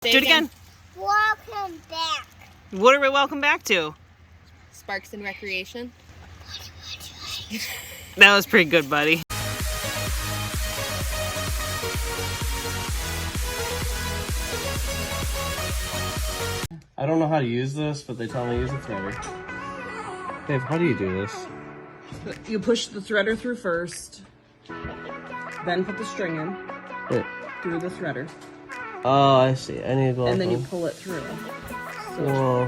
Do it again. Welcome back. What are we welcome back to? Sparks and Recreation. That was pretty good, buddy. I don't know how to use this, but they tell me to use a threader. Dave, how do you do this? You push the threader through first, then put the string in Wait. through the threader, Oh, I see. I need to go and then you on. pull it through. Whoa.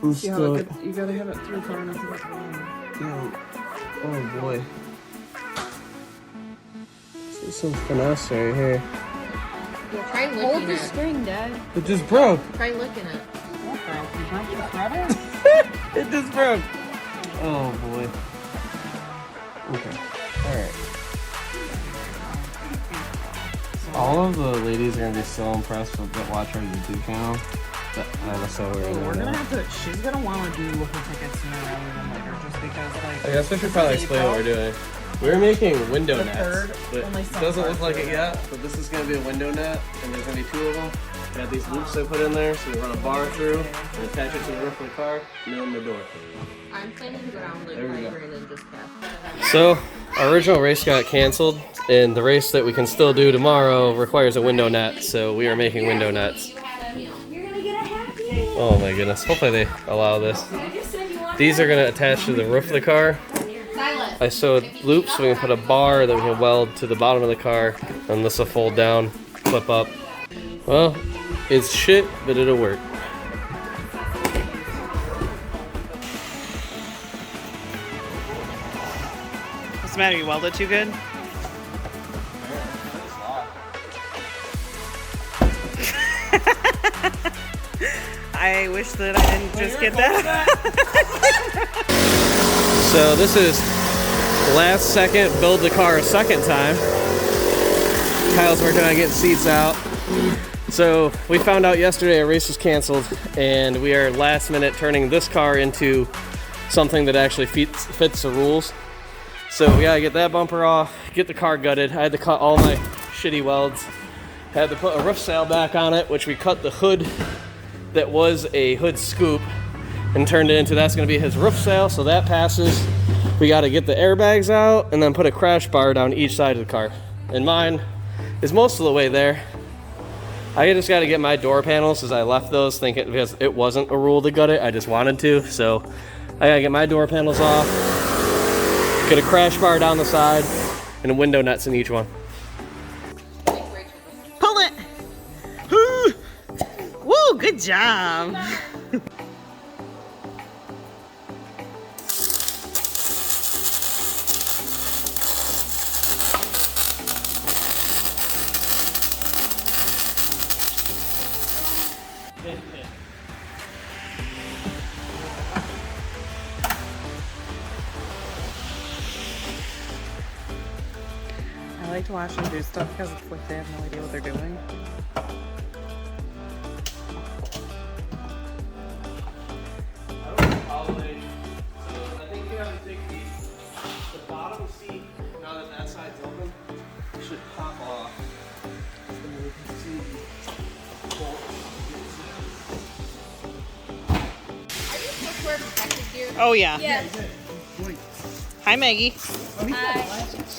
I'm See how still... it gets, you gotta have it through far enough to get the line. Yeah. Oh boy. There's some finesse right here. Yeah, try licking Hold the it. string, Dad. It just broke. Try licking it. What broke? You broke the threader? It just broke. Oh boy. Okay. Alright. All of the ladies are gonna be so impressed with that watch our YouTube channel. That that's how We're gonna have to. She's gonna want to do her tickets sooner rather than later, just because like. I guess we should probably explain what we're doing. We're making window The nets, third, but only it some doesn't parts look like of it yet. But this is gonna be a window net, and there's gonna be two of them. We got these loops I put in there, so we run a bar through and attach it to the roof of the car, and then the door. I'm planning to go down like There we go. Brandon just passed. So, our original race got canceled, and the race that we can still do tomorrow requires a window net, so we are making window nets. Oh my goodness, hopefully they allow this. These are going to attach to the roof of the car. I sewed loops so we can put a bar that we can weld to the bottom of the car, and this will fold down, flip up. Well, it's shit, but it'll work. What's the matter? You welded too good? I wish that I didn't just get that. So this is last second build the car a second time. Kyle's working on getting seats out. So we found out yesterday a race was canceled, and we are last minute turning this car into something that actually fits the rules. So we gotta get that bumper off, get the car gutted. I had to cut all my shitty welds. Had to put a roof sail back on it, which we cut the hood that was a hood scoop and turned it into, that's gonna be his roof sail, so that passes. We gotta get the airbags out and then put a crash bar down each side of the car. And mine is most of the way there. I just gotta get my door panels, as I left those thinking, because it wasn't a rule to gut it, I just wanted to. So I gotta get my door panels off, get a crash bar down the side, and window nuts in each one. Pull it! Woo! Woo! Good job! I like to watch them do stuff because it's like they have no idea what they're doing. I think you have to take the bottom seat, now that that side's open, should pop off. And we can see the bolt. Are you supposed to wear protective gear? Oh yeah. Yeah. Hi Maggie. Wow, it's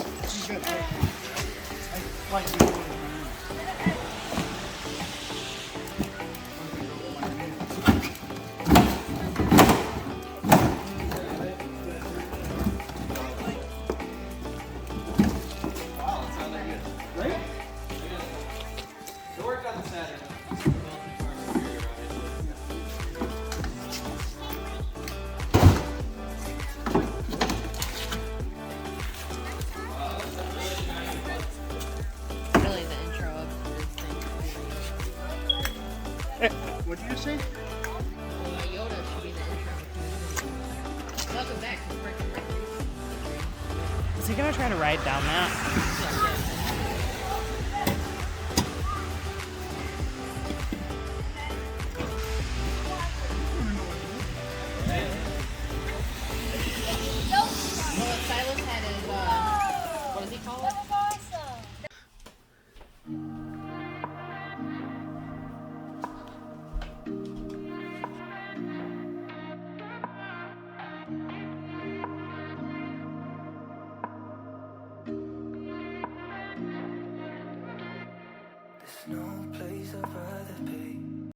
not that good. Right? It worked on the Saturday. Really the intro of this thing. What did you say? Well, Yoda should be the intro. Welcome back to Sparks and Recreation. Is he gonna try to ride down that? Well, Silas had his, what does he call it? There's no place I'd rather be.